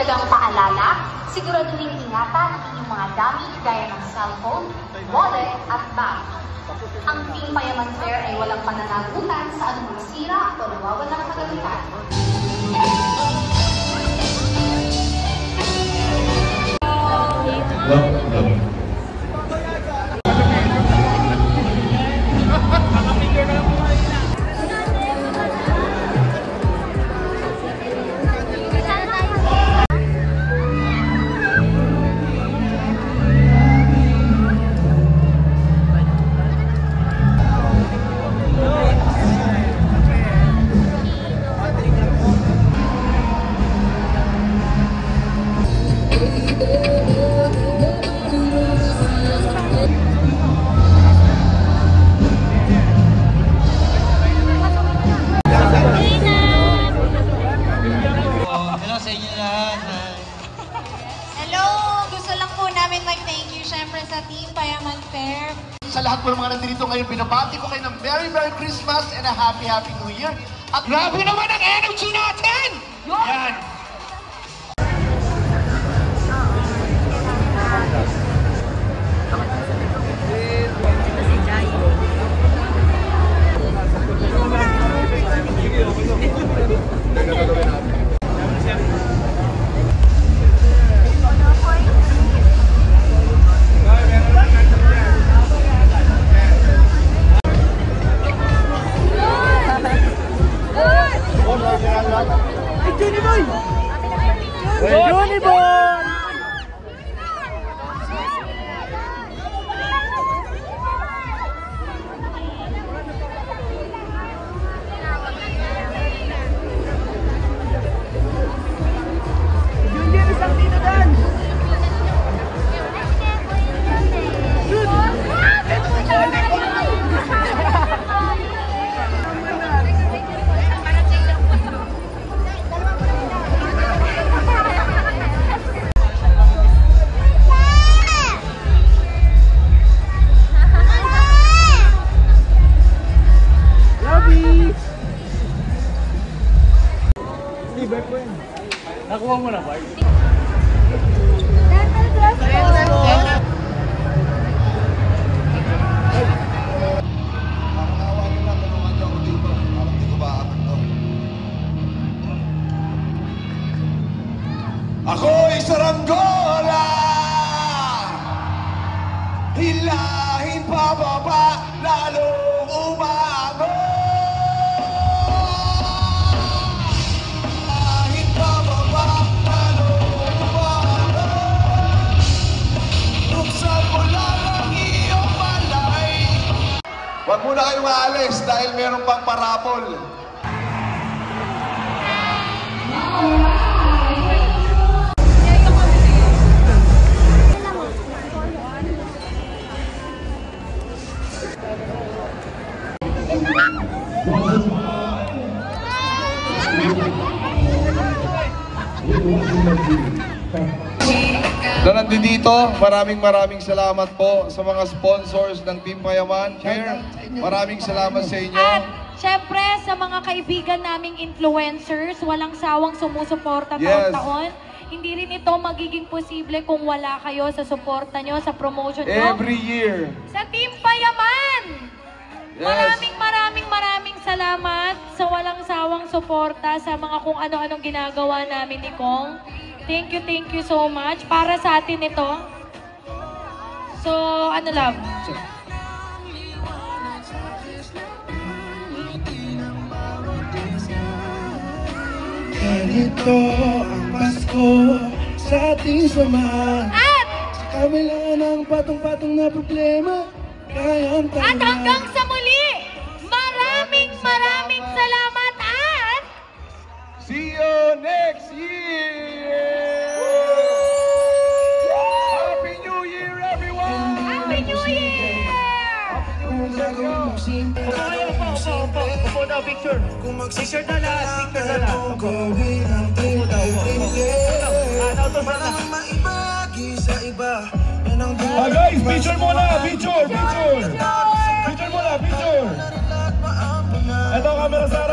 Dagdagang paalala, siguraduhin ingatan ang inyong mga gamit gaya ng cellphone, wallet at bag. Ang Team Payaman Fair ay walang pananagutan sa anumang sira o nawawalang kagamitan. Mag-thank you syempre sa Team Payaman Fair. Sa lahat po ng mga nandito ngayon, binabati ko kayo ng Merry Christmas and a Happy New Year. At grabe naman ang energy natin! Yan! Johnny Boy! Junjun, isang dito dan! Nakuha mo na ba? Ako'y saranggola, hilahin pababa, lalong umangon. Huwag muna kayong maalis dahil meron pang parapol. Na nandito, maraming salamat po sa mga sponsors ng Team Payaman Fair. Maraming salamat sa inyo. At syempre sa mga kaibigan naming influencers, walang sawang sumusuporta taon-taon. Hindi rin ito magiging posible kung wala kayo sa suporta nyo, sa promotion nyo. Every year. Sa Team Payaman! Yes. Maraming salamat sa walang sawang suporta sa mga kung ano-anong ginagawa namin ni Kong. Thank you so much. Para sa atin ito. So, ano lang. Ganito ang Pasko sa ating samahan. At sa kabila ng patong-patong na problema, kayang tanan. At hanggang sa muli, maraming salamat at see you next year! Happy New Year, everyone! Happy New Year! Upo daw, picture. Picture na lahat, picture na lahat. Guys, picture muna, picture! Picture muna, picture! Ito, camera sa